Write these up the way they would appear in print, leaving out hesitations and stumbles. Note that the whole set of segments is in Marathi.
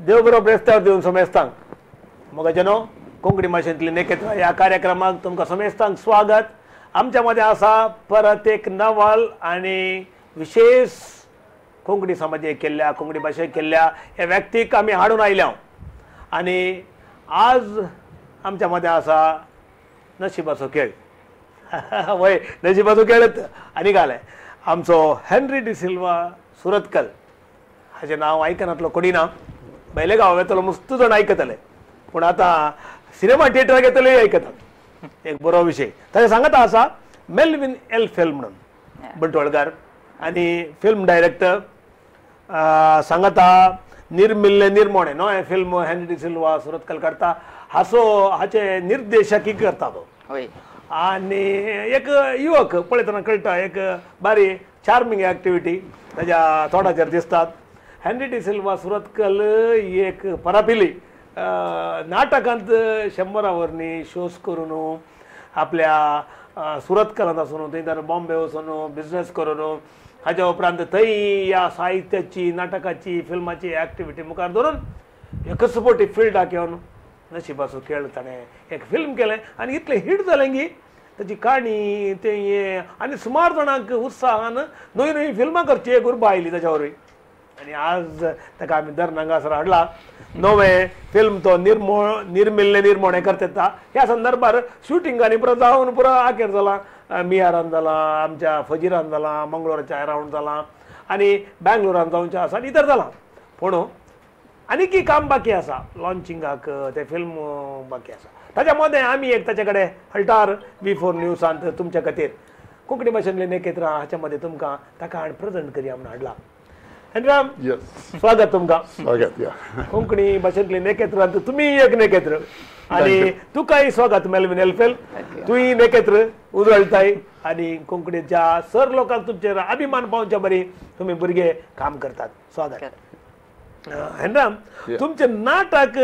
देव बरो ब्रेस्तार दिवन समेस्तांक मग जनो कोंकणी भाशेंतली नेकेत्र ह्या कार्यक्रमाक तुमकां समेस्तांक स्वागत. आमच्या मध्ये आसा परत एक नवल आणि विशेष कोंकणी समाजाक केल्ल्या कोंकणी भाशेक केल्ल्या ह्या व्यक्तीक आमी हाडून आयल्या आणि आज आमच्या मध्ये आसा नशिबाचो खेळ. वय नशिबाचो खेळच आनी घाले आमचो हेनरी डिसिल्वा सुरतकल हाचें नांव आयकनातलो कोणी ना. बैले गांव येतलो मस्त जाण आयकतले पूण आतां सिनेमा थिएटराक येतले आयकतात. एक बरो विशय ताचे सांगता आसा मेल्विन एल्फेल म्हणून बंटवळकार आनी फिल्म डायरेक्टर सांगता निर्मिल्ले निर्मोणे नो हे फिल्म हेनरी डिसिल्वा सुरतकल करता हाचे निर्देशकी करता तो. आणि एक युवक पळयतना कळटा एक बारी चार्मिंग एक्टिविटी ताच्या तोंडाचेर दिसतात. हेनरी डिसिल्वा सुरतकल एक परापिली नाटकांत 100 वरनी शोज करून आपल्या सुरतकलांत आसून थंय बॉम्बे वचून बिझनेस करून हाच्या उपरांत थंय ह्या साहित्याची नाटकाची फिल्माची एक्टिविटी मुखार धरून एकच फावटी फिल्डाक येवन नशिबाचो खेळ ताणें एक फिल्म केलें आनी इतलें हिट जालें की ताची काणी ते हे आनी सुमार जाणांक उत्साहान नवी नवी फिल्मां करची एक उर्बा आयली ताच्या वरवीं. आणि आज ताका आमी दरनंगासर हाडला. नवे फिल्म तो निर्मिल्ले निर्मोणे करता. ह्या संदर्भार शूटिंगांनी पुरो जावन पुरो आखेर जाला. मिहारान जाला, आमच्या फजिरान जाला, मंगळूरच्या अरावंड जाला आनी बँगलोरान जावचें आसा आनी इतर जाला. पूण आनीक काम बाकी आसा लॉन्चिंगाक ते फिल्म बाकी आसा. ताच्या मदें आमी एक ताचे कडेन हळटार V4 न्यूजांत तुमच्या खातीर कोंकणी भाशेंतले नेकेत्रां हाच्या मदें तुमकां ताका हांवें प्रेझेंट करी म्हणून हाडला. हेनराम स्वागत तुमकां. स्वागत. कोंकणी भाशेंतली नेकेत्रांत तुमी एक नेकेत्र आनी तुकाय स्वागत मेल्विन एल्फेल. तुय नेकेत्र उजळटाय आनी कोंकणीच्या सर लोकांक तुमचेर अभिमान पावच्या बरी तुमी भुरगे काम करतात. स्वागत. हेनराम तुमचे नाटक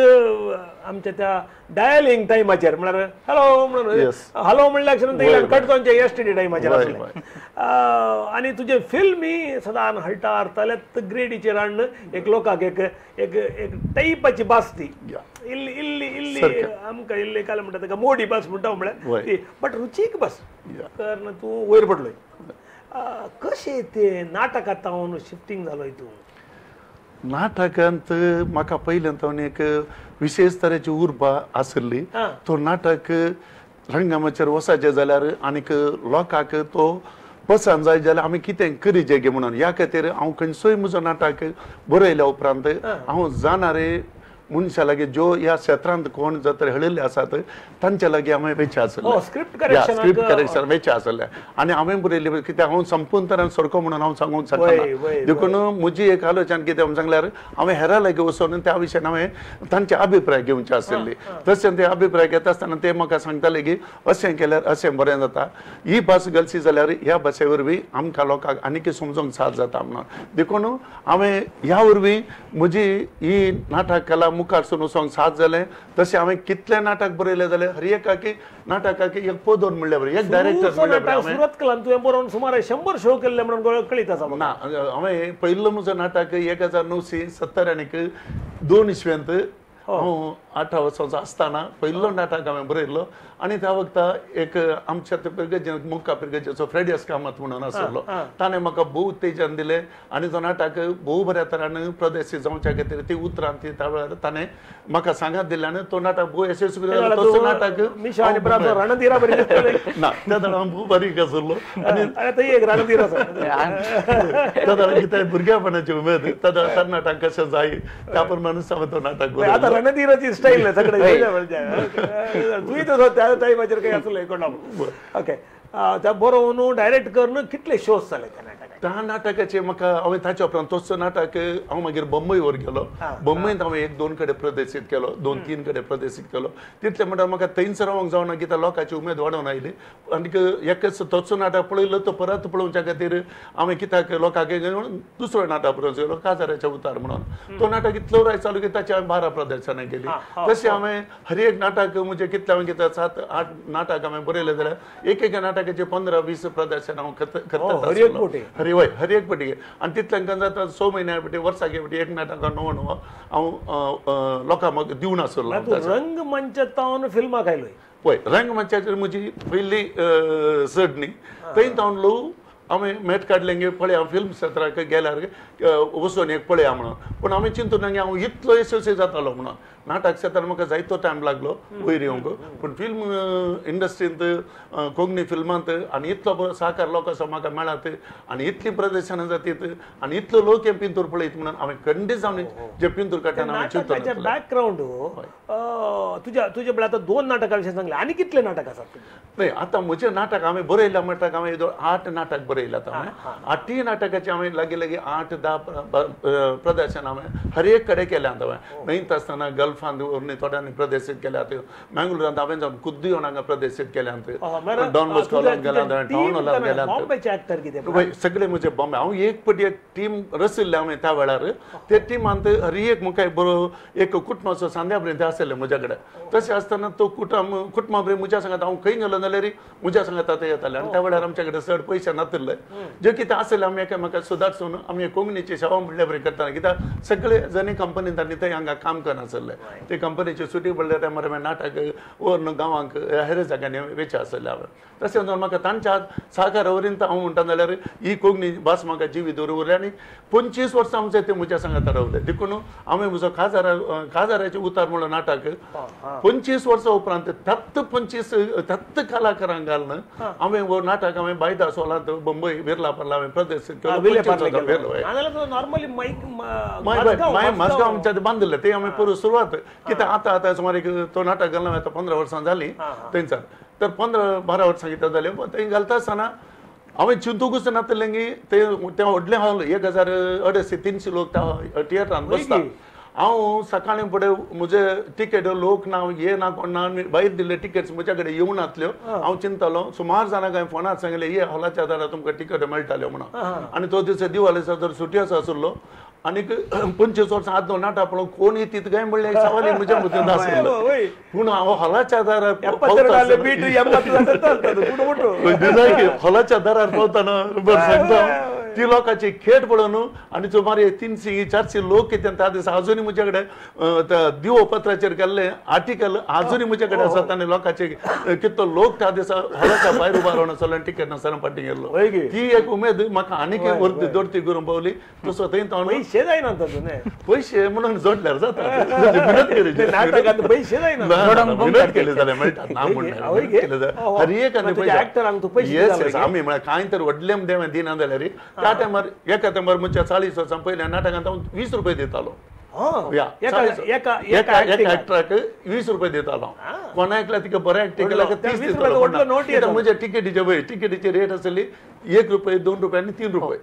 आमच्या त्या डायलिंग टायमाचेर म्हळ्यार हॅलो म्हणून हॅलो म्हणल्यार कटकोनचे एसटीडी टायमाचेर आसले आनी तुजे फिल्मी सदां हळटार तलेत ग्रेडीचेर हाडून एक लोकांक एक एक एक टायपाची बास ती इल्ली इल्ली इल्ली आमकां इल्ली काल म्हणटा ताका मोडी बास म्हणटा म्हळ्यार ती बट रुचीक बास कारण तूं वयर पडलोय. कशें ते नाटकांत हांव शिफ्टिंग जालोय तूं? नाटकांत म्हाका पयल्यान एक विशेष तरेची उर्बा आसली. तो नाटक रंगमंचाचेर वचचें जाल्यार आनीक लोकांक तो पसंद जाय जाल्यार आमी कितें करीचें गे म्हणून ह्या खातीर हांव खंयचोय म्हजो नाटक बरयल्या उपरांत हांव जाणारे मनशा लागीं ज्यो ह्या क्षेत्रांत कोण जर हळिल्ले आसात तांचे लागीं हांवें वेचे आसले स्क्रिप्ट करेक्शन वेचे आसले आनी हांवें बरयल्ले कित्याक हांव संपूर्ण तरान सरको म्हणून हांव सांगूंक शकना. देखून म्हजी एक आलोचना कितें सांगल्यार हांवें हेरां लागीं वचून त्या विशयान हांवें तांचे अभिप्राय घेवचे आसले. तशें ते अभिप्राय घेता आसतना ते म्हाका सांगताले की अशें केल्यार अशें बरें जाता. ही भास गलसी जाल्यार ह्या भाशे वरवीं आमकां लोकांक आनीक समजूंक साथ जाता म्हणून देखून हांवें ह्या वरवीं म्हजी ही नाटक कला मुखार सुरू वचोंक साथ जालें. तशें हांवें कितलें नाटक बरयलें जाल्यार हर एकाकी नाटकाक एक पदोन म्हणल्या बरें एक डायरेक्टर सुरतकलान तुवें बरोवन सुमार 100 शो केल्ले म्हणून कळीत आसा. ना हांवें पयलो म्हजो नाटक 1970 आनीक 2 इस्व्यांत हांव 18 वर्सांचो आसतना पयलो नाटक हांवें बरयल्लो आनी त्या वक्ता एक आमच्या पिरगेचे मुख्या पिरगेचो फ्रेडियस कामत म्हणून आसलो. ताणें म्हाका भोव उत्तेजन दिलें आनी तो नाटक भोव बऱ्या तरान प्रदर्शीत जावच्या खातीर ती उतरां ती त्या वेळार ताणें म्हाका सांगत दिलें आनी तो नाटक भोव यशस्वी जालो. तो नाटक ना त्या दाडा हांव भोव बारीक आसलो आनी त्या दाडा कितें भुरग्यापणाची उमेद त्या दाडा नाटक कशें जाय त्या प्रमाणे हांवें तो नाटक रणधीराची स्टाईल सगळे तुय तसो त्या टायमाचेर काही आसलो कोणा. ओके त्या बरोवन डायरेक्ट करून कितले शोज जाले त्या नाटकाचे? त्या नाटकाचे म्हाका हांवें ताच्या उपरांत तोच नाटक हांव मागीर बंबई वर गेलो. बंबईत हांवें 1-2 कडेन प्रदर्शीत केलो 2-3 कडेन प्रदर्शीत केलो. तितले म्हणटा म्हाका थंयसर रावंक जावना कित्याक लोकांची उमेद वाडोवन आयली आनीक एकच तोच नाटक पळयलो तो परत पळोवच्या खातीर हांवें कित्याक लोकांक दुसरो नाटक बरोवचो गेलो काजाराचे उतार म्हणून. तो नाटक इतलो राय चालू की ताची हांवें 12 प्रदर्शनां केली. तशें हांवें हर एक नाटक म्हणजे कितले हांवें कितें 7-8 नाटक हांवें बरयले जाल्यार एक नाटकाचे 15-20 प्रदर्शन हांव करता. हर वय हर एक पटी आणि तितल्यांक जाता 6 म्हयन्या पटी वर्सा पटी एक नाटक नवो नवो हांव लोकांक म्हाका दिवन आसलो रंगमंचांत फिल्माक आयलोय पळय रंगमंचाचेर म्हजी पयली सड न्ही थंय हांव लो हांवें मेट काडलें पळय हांव फिल्म क्षेत्राक गेल्यार वचून एक पळया म्हणून पूण हांवें चिंतून हांव इतलो यशस्वी जातालो म्हणून नाटक क्षेत्रांत म्हाका जायतो टायम लागलो वयर येवंक पूण फिल्म इंडस्ट्रींत कोंकणी फिल्मांत आनी इतलो बरो सहकार लोकांचो म्हाका मेळत आनी इतलीं प्रदर्शनां जातात आनी इतलो लोक हे पिंतूर पळयत म्हणून हांवें खंडीत जावन जे पिंतूर काडटाना हांवें चिंतून बॅकग्रावंड तुजे म्हळ्यार आतां 2 नाटकां विशीं सांगलें आनी कितले नाटक आसात नाही आतां म्हजें नाटक हांवें बरयलां म्हणटा हांवें 8 नाटक बरयलां हांवें 8 नाटकाचें हांवें लागीं 8-10 प्रदर्शन हांवें हर एक कडेन केल्यात हांवें 9th आसतना गल्फांत थोड्यांनी प्रदर्शीत केल्यात मँगलोरांत हांवें जावन खुद्द येवन हांगा प्रदर्शीत केल्यात डॉन बॉस्कोलांत गेल्यात टावन हॉलांत गेल्यात सगळे म्हजे बॉम्बे हांव एक पटी एक टीम रचिल्लें हांवें त्या वेळार ते टिमांत हर एक म्हाका बरो एक कुटुंबाचो सांद्या पर्यंत आसलें म्हज्या कडेन तशें आसतना तो कुटुंबा पर्यंत म्हज्या सांगात हांव खंय गेलो जाल्यार म्हज्या सांगात आतां येतालें आनी त्या वेळार आमच्या कडेन चड पयशे नासले जे कितें आसलें आमी एकामेकाक सुदारसून आमी कोंकणीची सेवा म्हणल्या बरें करताले कित्याक सगळे जणी कंपनींत आनी थंय हांगा काम करनासले ते कंपनीची सुटी पडल्या टायमार हांवें नाटक व्हरून गांवांक हेर जाग्यांनी वेचे आसले हांवें तशें जावन म्हाका तांच्या सहकारा वरीन हांव म्हणटा जाल्यार ही कोंकणी भास म्हाका जिवीत उरली आनी 25 वर्सां आमचे ते म्हज्या सांगात रावले देखून हांवें म्हजो खाजाराचें उतार म्हणून नाटक 25 वर्सां उपरांत थत्त कलाकारांक घालून हांवें हो नाटक हांवें बायदा सोलांत मुंबय बिर्ला पार्ला हांवें प्रदर्शीत केलो नॉर्मली म्हाजगांव आमच्या बांदले ते हांवें पयलीं सुरवात कित्याक आतां सुमार तो नाटक घालून आतां 15 वर्सां जालीं थंयच्यान तर 15-12 वर्सां कितें जालें थंय घालता आसतना हांवें चिंतूंकूच नासलें की ते व्हडलें हॉल 1250-300 लोक त्या थिएटरांत बसता हांव सकाळीं फुडें म्हजे टिकेट लोक ना हे ना कोण ना भायर दिल्ले टिकेट्स म्हज्या कडेन येवं नासल्यो हांव चिंततालो सुमार जाणांक हांवें फोनार सांगलें हे हॉलाच्या दारार तुमकां टिकेट मेळटाल्यो म्हणून आनी तो दीस दिवाळेचो जर सुटी आसलो आनीक 25 वर्सां आदलो नाटक पळोवन कोण येतीत काय म्हणलें सवाल म्हज्या मतींत आसलो पूण हांव हॉलाच्या दारार हॉलाच्या दारार पावतना ती लोकांची खेट पळोवन आनी सुमार 300-400 लोक कितें त्या दिसा अजुनूय म्हजे कडेन दिवो पत्राचेर केल्लें आर्टिकल अजुनूय म्हजे कडेन आसात आनी लोकांचे कितलो लोक त्या दिसा हॉलाच्या भायर उबा रावन आसलो आनी टिकेट नासतना फाटी गेल्लो ती एक उमेद म्हाका आनीक वर्ती दोरती करून पावली तसो थंय पयशे जायना पयशे म्हणून जोडल्यार जाता विनत केली जाल्यार मेळटा ना म्हणून हर एक आमी म्हळ्यार कांय तर व्हडलें देवें दिना जाल्यार त्या टायमार एका टायमार म्हज्या 40 वर्सां पयल्या नाटकांत हांव 20 रुपया दितालो एका एक्टराक 20 रुपया दितालो कोणा एकल्या तिका बरें एक्टींग केल्यार 30 दितालो म्हज्या टिकेटीची रेट आसली 1 रुपया 2 रुपया आनी 3 रुपया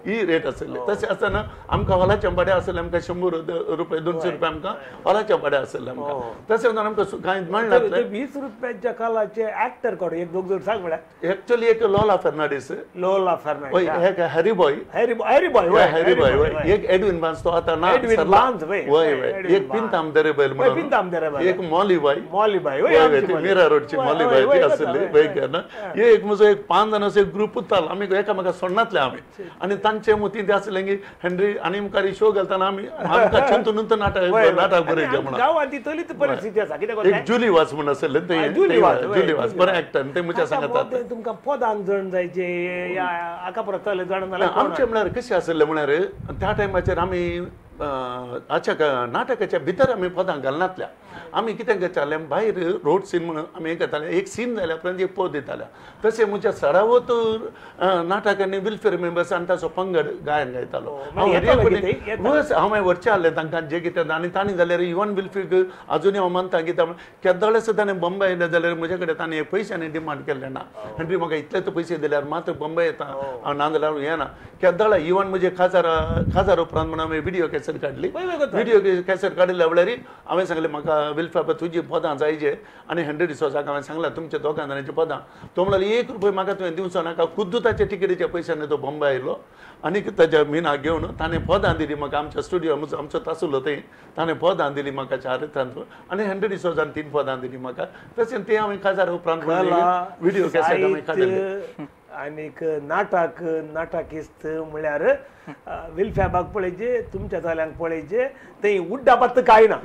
ही रेट आसली तशें आसतना आमकां हॉलाच्या भाड्या आसलें आमकां 100 रुपया 200 रुपया आमकां हॉलाच्या भाड्या आसलें आमकां तशें जावन आमकां कांय मेळना 20 रुपयाच्या कालाचे एक्टर कोण एक दोग जर सांग म्हळ्यार एक्चुअली एक लोला फेर्नांडीस एक हॅरी बॉय एक एडविन बान्स तो आतां ना एक पिंताम दरेबैल म्हणून एक मॉलीबाई मीरा रोडची मॉलीबाई ती आसली वयकर एक म्हजो एक 5 जाणांचो एक ग्रूप उरतालो आमी एकामेकाक सोडनातले आमी आनी तांचे मतीं ते आसलें की हेनरी आनी मुखार शो घालतना आमी आमकां चिंतून नाटक बरयलें म्हणून एक जुली वास म्हणून आसलें ते जुली वास बरें एक्टर ते म्हज्या सांगात तुमकां पदांक जण जायचे या आका परत चले जाण जाल्यार आमचें म्हळ्यार कशें आसलें म्हळ्यार त्या टायमाचेर आमी नाटकाच्या भितर आमी पदां घालनातल्या आमी कितें करताले भायर रोड सीन म्हणून आमी घेताले एक सीन जाल्या उपरांत एक पद दिताले तशें म्हज्या सडावत नाटकांनी वेलफेअर मेंबर्स आनी ताचो पंगड गायन गायतालो हांवें व्हरचें आहलें तांकां जें कितें आनी तांणी जाल्यार इवन वेलफेअर अजुनूय हांव मानता कित्याक केद्दाळे सुद्दां ताणें बॉम्बे येयलें जाल्यार म्हजे कडेन ताणें पयशांनी डिमांड केल्लें ना हेनरी म्हाका इतलेच पयशे दिल्यार मात्र बॉम्बे येता हांव ना जाल्यार येना केद्दाळे इवन म्हजे खाजार उपरांत म्हणून हांवें व्हिडिओ कॅसेट काडली व्हिडिओ कॅसेट काडिल्ल्या वेळार हांवें सांगलें म्हाका वेलफेअर तुजी पदां जायचे आनी हेनरी डिसोजाक हांवें सांगलें तुमच्या दोगां जाणांची पदां तो म्हणलो 1 रुपया म्हाका तुवें दिवचो नाका खुद्द ताच्या टिकेटीच्या पयशांनी तो बॉम्बे आयलो आनी ताच्या मिनाक घेवन ताणें पदां दिलीं म्हाका आमच्या स्टुडियो आमचो तासुलो थंय ताणें पदां दिलीं म्हाका 4 रात्रांत आनी हेनरी डिसोजान 3 पदां दिलीं म्हाका तशें तें हांवें खाजार उपरांत व्हिडिओ कॅसेट हांवें काडिल्लें आनीक नाटकिस्त म्हळ्यार विल्फ्याबाग पळयचे तुमच्या चल्यांक पळयचे थंय उड्डा पत्त काय ना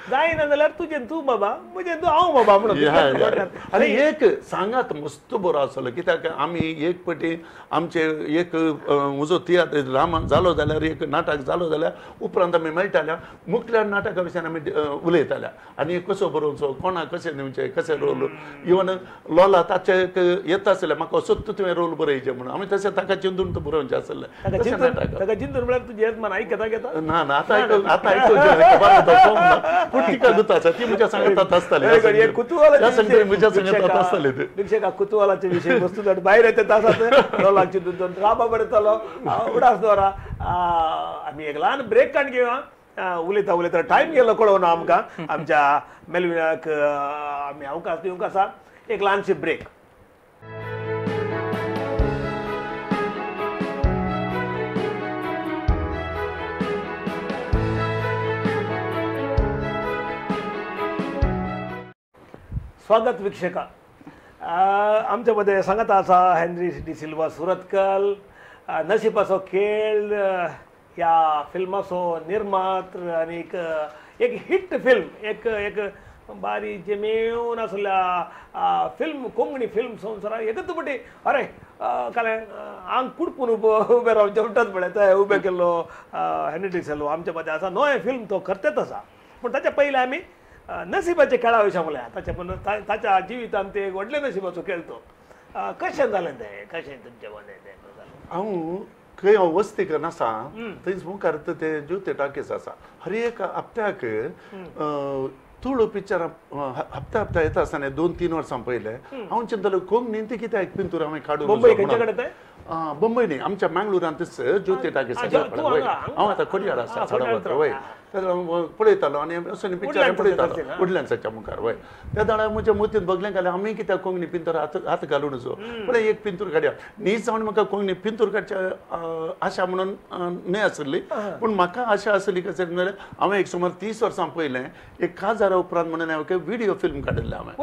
जायना जाल्यार तुजें तूं बाबा म्हजें तूं हांव बाबा म्हणून आनी एक सांगात मस्त बरो आसलो कित्याक आमी एक पटी आमचे एक म्हजो तियात्र रामा जालो जाल्यार एक नाटक जालो जाल्यार उपरांत आमी मेळटाल्या मुखल्या नाटका विशयान आमी उलयताल्या आनी कसो बरोवचो कोणाक कशें दिवचें कशें रोल इवन लोला ताचे येता आसलें म्हाका सोत्त तुवें रोल बरयचें म्हणून आमी तशें ताका चिंतून बरोवचें आसलें ताका चिंतून म्हळ्यार तुजें येजमान आयकता घेता ना ना आतां पूण तिका दूत आसा ती म्हज्या सांगतात आसताली कुतुहलाचे विशय वस्तू भायर येता आसात लोलांची चिंतून राबा बरयतालो उडास दवरा आमी एक ल्हान ब्रेक काण घेवया उलयता उलयता टायम गेलो कळोना आमकां आमच्या मेलविनाक आमी अवकाश दिवंक आसा एक ल्हानशी ब्रेक स्वागत वीक्षका आमच्या मध्ये सांगता आसा हेनरी डी सिल्वा सुरतकल नशिबाचो खेळ ह्या फिल्माचो निर्मात्र आनी एक हिट फिल्म एक एक बारी जेमेवन आसल्या फिल्म कोंकणी फिल्म संवसाराक एकच पटी अरे काले आंग कुडपून उबे रावचे म्हणटात पळय थंय उबे केल्लो हेनरी डी सिल्वा आमच्या मध्ये आसा नवे फिल्म तो करतेच आसा पूण ताच्या पयलीं आमी नशिबाचे खेळा विशय म्हळ्यार ताचे पण ताच्या जिवितांत ते व्हडले नशिबाचो खेळ तो कशें जालें तें कशें तुमच्या मदें तें हांव खंय वस्तीक नासा थंयच मुखार ते ज्योती टाकीस आसा हर एक हप्त्याक तुळू पिक्चर हप्ता हप्ता येता आसतना 2-3 वर्सां पयले हांव चिंतलो कोंकणीन ती कित्याक पिंतूर हांवें काडून मुंबय खंयचे कडेन तें मुंबय न्ही आमच्या मँगलोरांतच ज्योती टाकीस हांव आतां खोडयार आसा चडावत वय पळयतालो आनी असो पिक्चर पळयतालो वुडलँड्साच्या मुखार वय त्या दाडा म्हज्या मतीन बगलें घालें आमी कित्याक कोंकणी पिंतूर हात घालून नजो पूण एक पिंतूर काडया न्हीच जावन म्हाका कोंकणी पिंतूर काडच्या आशा म्हणून न्हय आसली पूण म्हाका आशा आसली कशें म्हणल्यार हांवें एक सुमार 30 वर्सां पयलें एक 1000 उपरांत म्हणून हांवें व्हिडिओ फिल्म काडिल्लें हांवें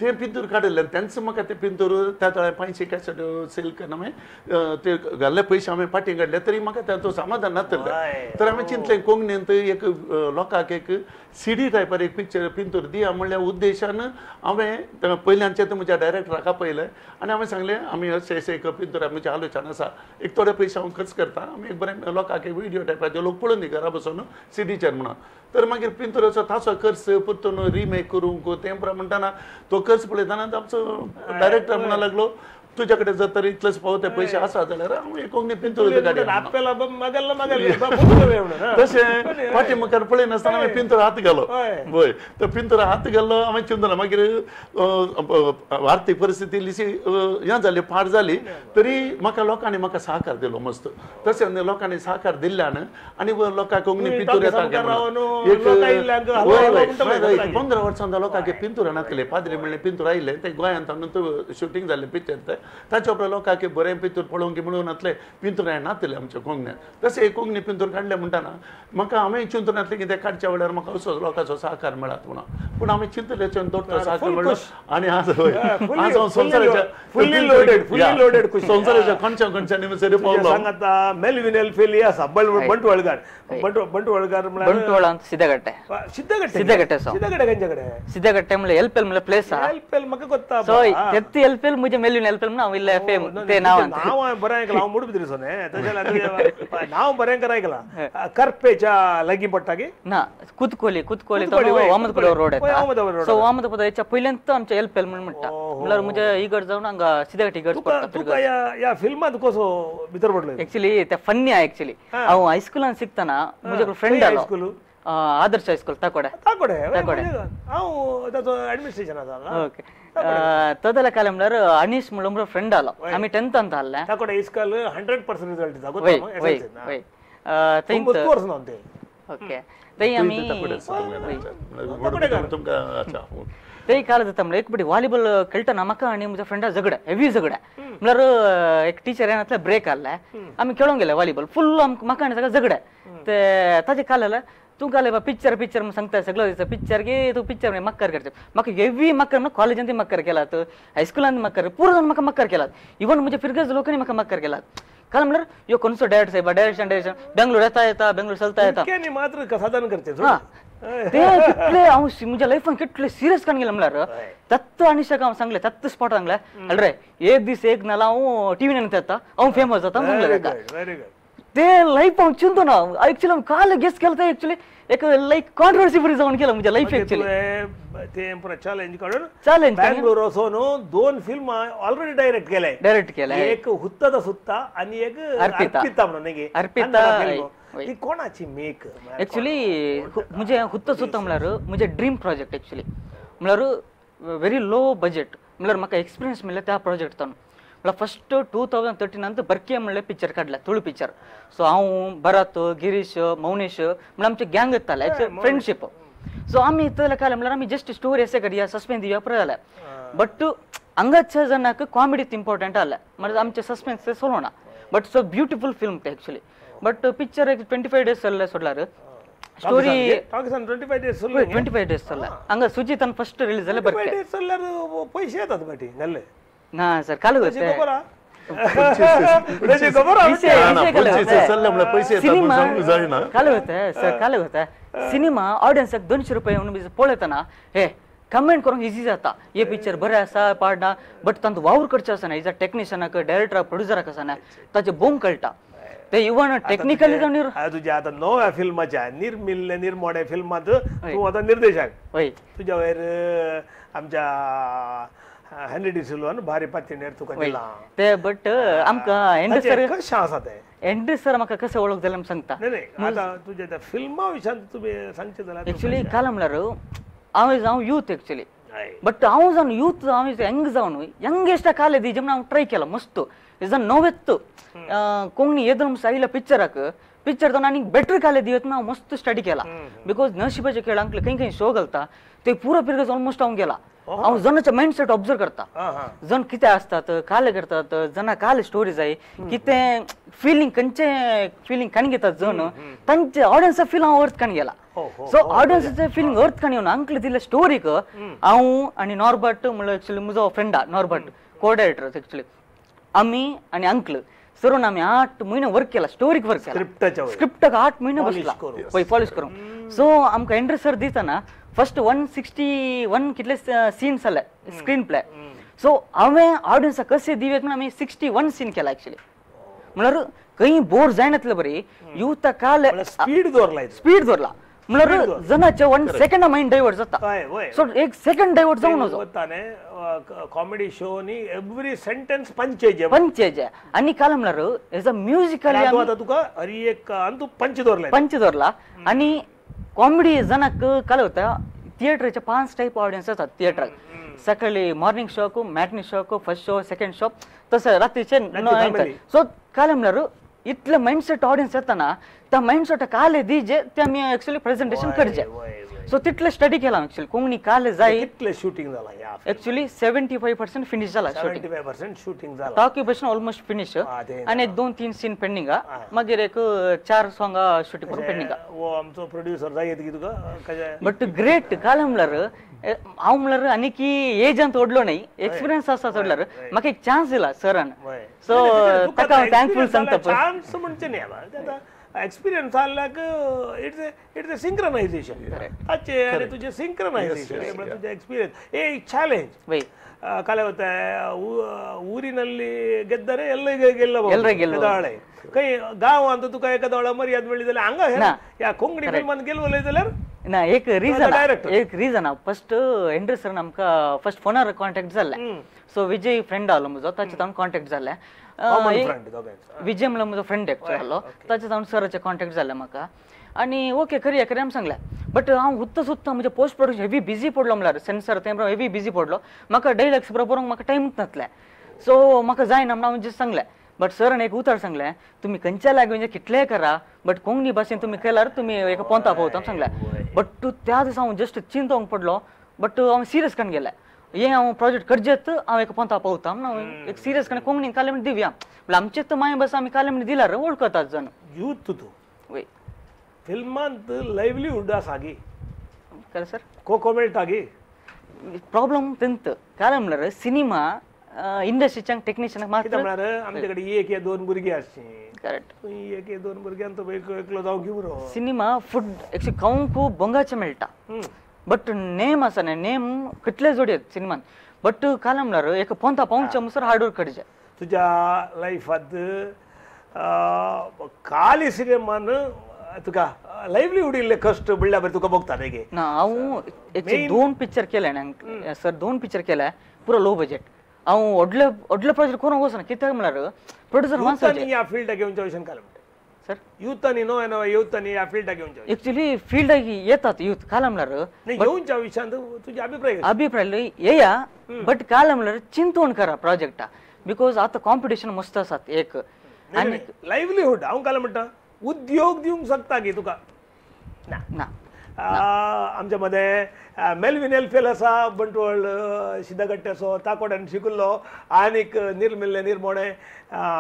तें पिंतूर काडिल्लें तेंच म्हाका तें पिंतूर त्या तळ्या 500 कॅसेट सेल करून हांवें ते घाल्ले पयशे हांवें फाटीं काडले तरी म्हाका ताचो समाधान नासलें तर हांवें चिंतलें कोंकणींत एक लोकांक एक सीडी टायपार एक पिक्चर पिंतूर दिया म्हणल्या उद्देशान हांवें पयल्यांचें तें म्हज्या डायरेक्टराका पयलें आनी हांवें सांगलें आमी अशें एक पिंतूर म्हजें आलोचन आसा एक थोडे पयशे हांव खर्च करता आमी एक बरें लोकांक एक व्हिडिओ टायपाचे लोक पळोवन दी घरा बसून सीडीचेर म्हणून तर मागीर पिंतूराचो ताचो खर्च परतून रिमेक करूंक तें म्हणटाना तो खर्च पळयताना आमचो डायरेक्टर म्हणूंक लागलो तुझ्या कडेन जर तर इतलेच पावते पयशे आसा जाल्यार हांव एक कोंकणी पिंतूर तशें फाटीं मुखार पळय नासतना हांवें पिंतूर हात घालो वय तो पिंतूर हात घालो हांवें चिंतलो मागीर आर्थीक परिस्थिती इल्लीशी हें जाली पाड जाली तरी म्हाका लोकांनी म्हाका सहकार दिलो मस्त तशें लोकांनी सहकार दिल्ल्यान आनी लोकांक कोंकणी पिंतूर येता 15 वर्सां लोकांक पिंतूर नातले पाद्री म्हणलें पिंतूर आयलें ते गोंयांत शूटिंग जाल्लें पिक्चर तें ताचे उपरांत लोकांक बरें पिंतूर पळोवंक म्हणून नातले पिंतूर नातले आमच्या कोंकण्यात तशें एक कोंकणी पिंतूर काडलें म्हणटाना म्हाका हांवें चिंतून नातलें की तें काडच्या वेळार म्हाका असो लोकांचो सहकार मेळत म्हणून पूण हांवें चिंतलें तो सहकार मेळ्ळो आनी आज हांव संवसाराच्या खंयच्या खंयच्या निमसरी पावलो सांगता मेलविनल फेली आसा बंटवळकार बंटवळकार बंटवळांत सिद्धगट्टे सिद्धगट्टे म्हणल्यार एलपेल म्हणल्यार प्लेस आहा एलपेल म्हाका कोत्ता सो तेत्ती एलपेल म्हणजे मेलविन एलपेल म्हणून हांव इल्लें फेम ते नांवान नांव बरें आयकलां हांव मुड भितर सोने तशें नांव बरें कर आयकलां करपेच्या लागीं पडटा की ना कुतकोली तो वामदपुरा रोड येता सो वामदपुराच्या पयल्यान आमच्या एलपेल म्हणून म्हणटा म्हणल्यार म्हज्या इगड जावन हांगा सिद्धगट्टे इगड पडटा तुका ह्या फिल्मांत कसो भितर पडलो एक्चुअली ते फन्नी आहा एक्चुअली हांव हायस्कुलान शिकतना म्हजे फ्रेंड आलो आदर्श हायस्कूल ताकोडे हांव ताचो एडमिनिस्ट्रेशन आसा ओके तदला काल म्हणल्यार अनीश म्हणून फ्रेंड आलो आमी 10th आहले ताकोडे इस्कल 100% रिजल्ट जागो ओके थंय आमी ते काल जाता म्हणल्यार एक बटी वॉलीबॉल खेळटना म्हाका आनी म्हज्या फ्रेंडा झगडा हेवी झगडा म्हणल्यार एक टीचर येनातले ब्रेक आहले आमी खेळोंक गेले वॉलीबॉल फुल्ल म्हाका आनी ताका झगडा ते ताजे काल जाल्यार तू काले बा पिक्चर पिक्चर मग सांगता सगळं पिक्चर गे तू पिक्चर मध्ये मक्कर करते म्हाका हेवी मक्कर म्हणून कॉलेजांत मक्कर केलात हायस्कुलांत मक्कर पुरो जावन म्हाका मक्कर केलात इवन म्हणजे फिरगज लोकांनी म्हाका मक्कर केलात काल म्हणल्यार यो कोणसो डायरेक्ट साहेब डायरेक्शन बेंगलोर येता बेंगलोर चलता येता मात्र साधन करते ते कितले हांव म्हज्या लायफान कितले सिरियस कान गेले म्हणल्यार तत्त आनीशक हांव सांगले तत्त स्पॉट सांगले अरे एक दीस एक नाला हांव टीव्हीन येता हांव फेमस जाता सांगले ताका ते लाईफ हांव चिंतो ना एक्चुअली काल गेस केलं तर एक्चुअली एक लाईक कॉन्ट्रोवर्सी फ्री जाऊन केलं म्हणजे लाईफ एक्चुअली ते चॅलेंज काढून चॅलेंज बँगलोर वचून 2 फिल्म ऑलरेडी डायरेक्ट केल्या एक हुत्ता सुत्ता आणि एक अर्पिता म्हणून अर्पिता ती कोणाची मेक एक्चुअली म्हणजे हुत्ता सुत्ता म्हणल्यार म्हणजे ड्रीम प्रोजेक्ट एक्चुअली म्हणल्यार व्हेरी लो बजेट म्हणल्यार म्हाका एक्सपिरियन्स मेळ्ळो त्या प्रोजेक्टान फस्ट 2013 बर्के म्हणले पिक्चर काढला तुळू पिक्चर सो हांव भरत गिरीश मौनेश म्हणजे आमचे गँग येताले फ्रेंडशिप सो आम्ही इतले काय म्हणल्यार आम्ही जस्ट स्टोरी असे करूया सस्पेन्स दिवया पुरो जालें बट हांगाच्या जनाक कॉमेडीत इम्पॉर्टंट आसलें म्हणजे आमचे सस्पेन्स ते Solana but so beautiful film ते एक्चुअली बट पिक्चर एक 25 डेज चल्ले सोडल्यार स्टोरी 25 डेज चल्ला हांगा सुजितान फर्स्ट रिलीज जाले बर्के पैसे येतात बाटी घाल्ले ना सर काल होते काल होते सिनेमा ऑडियन्स 200 रुपये म्हणून पळयतना हे कमेंट करूंक इजी जाता हे पिक्चर बरें आसा पाडना बट तांचो वावर करचो आसना इज डायरेक्टराक प्रोड्युसराक प्रोड्युसराक आसना ताचे बोंग कळटा ते इवन टेक्निकली तुझ्या आता नव्या फिल्माच्या निर्मोड्या फिल्मात तू आता निर्देशक तुझ्या वयर आमच्या हेनरी डिसिल्वान भारी पातीनेर तुका दिला ते बट आमका एंड्री सर कशें आसा ते एंड्री सर म्हाका कशें वळख जालें सांगता नाही आता तुझ्या त्या फिल्मा विशयान तुम्ही सांगचे जाल्यार एक्चुअली काल म्हणल्यार हांव यूथ एक्चुअली बट हांव जावन यूथ हांव यंग जावन यंगेस्ट काल दी जेन्ना हांव ट्राय केला मस्त इज नवेत्त कोंकणी येदन आयला पिक्चर जावन आनी बेटर काले दिवत हांव मस्त स्टडी केला बिकॉज नशिबाचे खेळ हांगले खंय शो घालता ते पुरो पिरियड ऑलमोस्ट हांव गेला हांव जनाचे माइंडसेट ऑब्जर्व करता जन कितें असतात काले करतात जना काले स्टोरी जाय कितें फिलिंग खंयचे फिलिंग काणी घेतात जन तांचे ऑडियन्सा फील हांव अर्थ काणी गेला सो ऑडियन्साचे फिलिंग अर्थ काणी येवन अंकल दिले स्टोरीक हांव आनी नॉर्बर्ट म्हणल्यार एक्चुअली म्हजो फ्रेंड नॉर्बर्ट को डायरेक्टर एक्चुअली आमी आनी अंकल सरून आमी 8 महिने वर्क केला स्टोरीक वर्क केला स्क्रिप्टाक 8 महिने बसला पळय पॉलिश करूंक सो आमकां एंड्री सर दितना फर्स्ट 161 कितले सीन्स आले स्क्रीन प्ले सो हांवें ऑडियन्साक कशें दिवेत म्हणून आमी 61 सीन केला एक्चुअली म्हणल्यार खंय बोर जायनातले बरी युथ काल स्पीड दवरला म्हणल्यार जनाचे 1 सेकंड माइंड डायवर्ट जाता सो 1 सेकंड डायवर्ट जावन वचताने कॉमेडी शो नी एवरी सेंटेंस पंचेज आनी काल म्हणल्यार एज अ म्युजिकल आता तुका हरी एक तू पंच दवरला आनी कॉमेडी जनाक काल होता थिएटरचे 5 टाइप ऑडियन्स आसतात थिएटराक सकाळी मॉर्निंग शोक मॅटनी शोक फर्स्ट शो सेकंड शो तसं रात्रीचे सो काल म्हणल्यार इतले माइंडसेट ऑडियन्स येताना त्या माइंडसेट काले दिजे ते आमी एक्चुअली प्रेझेंटेशन करचे सो तितले स्टडी केला एक्चुअली कोंकणी काले जाय कितले शूटिंग जाला एक्चुअली 75% फिनिश जाला 75% शूटिंग जाला टॉक्युपेशन ऑलमोस्ट फिनिश आणि 2-3 सीन पेंडिंग मागीर एक 4 सॉंग शूटिंग करून पेंडिंग वो आमचो प्रोड्युसर जाय की तुका बट ग्रेट काल म्हणल्यार हांव म्हणल्यार आनी की एजांत ओडलो नाही एक्सपिरियन्स आसा सोडल्यार म्हाका एक चान्स दिला सरान सो ताका हांव थँकफूल सांगता चान्स म्हणजे न्ही एक्सपिरियन्स आल्याक इट्स अ सिंक्रोनायझेशन ताचे आनी तुजे सिंक्रोनायझेशन तुजे एक्सपिरियन्स ए चॅलेंज काले होता ಊರಿನಲ್ಲಿ ಗೆದ್ದರೆ ಎಲ್ಲ ಗೆಲ್ಲಬಾಳೆ ಕೈ गाव ಅಂತ तुका एका दोळा मर्याद मेळ्ळी जाल्यार हांगा या कोंकणी फिल्मान गेलवले जाल्यार ना एक रीजन फर्स्ट एंड्री सर आमकां फर्स्ट फोनार कॉन्टॅक्ट जाल्ले सो विजय फ्रेंड आलो म्हजो ताचे तावन कॉन्टॅक्ट जाल्ले विजय म्हणल्यार म्हजो फ्रेंड एक्चुअली आसलो ताचे तावन सराचे कॉन्टॅक्ट जाल्ले म्हाका आनी ओके करूया आमी सांगलें बट हांव उत्ता म्हणजे पोस्ट प्रोडक्शन हेवी बिजी पडलो म्हळ्यार सेन्सर तें हेवी बिजी पडलो म्हाका डायलॉग्स बरोवंक म्हाका टायमूच नासले सो म्हाका जायना म्हणून हांवें जस्ट सांगलें बट सरान एक उतर सांगलें तुमी खंयच्या लँग्वेजीन कितलेंय करा बट कोंकणी भाशेन तुमी केल्यार तुमी एका पोंता पावता सांगलें बट त्या दिसा हांव जस्ट चिंतोंक पडलो बट हांव सिरियस करून गेलें हे हांव प्रोजेक्ट करचेत हांव एका पोंता पावता म्हणून हांव एक सिरियस करून कोंकणीन कालेमणी दिवया म्हणल्यार आमचेच माय भास आमी कालेमणी दिल्यार वळखतात जण यूथ तूं वय फिल्मांत लायव्हलीहूड आसा गी खरं सर कोको मेळटा गी प्रॉब्लम तेंत काय म्हणल्यार सिनेमा इंडस्ट्रीच्या टेक्निशियनाक कित्याक मात्र म्हळ्यार आमचे कडेन एक या दोन भुरगीं आसची करेक्ट एक या दोन भुरग्यांचो एकलो जावं घेवन रो सिनेमा फूड एक्चुअली खावंक खूब भंगाचे मेळटा बट नेम आसा न्ही नेम कितले जोडी आहेत सिनेमान बट काय म्हणल्यार एक पोंता पावचे मुसर हार्ड वर्क करचे तुज्या लायफांत काली सिनेमान तुका लायव्हलीहूड इल्ले कश्ट बिळ्ळ्या बरें तुका भोगता रे गे ना हांव एक्चुअली 2 पिक्चर केले न्ही सर 2 पिक्चर केले पुरो लो बजेट हांव व्हडले व्हडले प्रोजेक्ट करूंक वचना कित्याक म्हळ्यार प्रोड्युसर युथांनी ह्या फिल्डाक येवच्या विशयान काय म्हणटा सर युथांनी नवे नवे युथांनी ह्या फिल्डाक येवच्या एक्चुअली फिल्डाक येतात यूथ काय म्हणल्यार नाही येवच्या विशयान तुजे अभिप्राय कितें? अभिप्राय येया बट काय म्हणल्यार चिंतवण करा प्रोजेक्टा बिकॉज आता कॉम्पिटिशन मस्त आसात एक आणि लायव्हलीहूड हांव काय म्हणटा उद्योग दिवंक शकता गी तुका ना ना आमच्या मध्ये मेल्विन एल्फेल आसा बंटवळ सिद्धगट्ट्याचो ताकोड्यान शिकिल्लो आनीक निर्मिल्ले निर्मोणे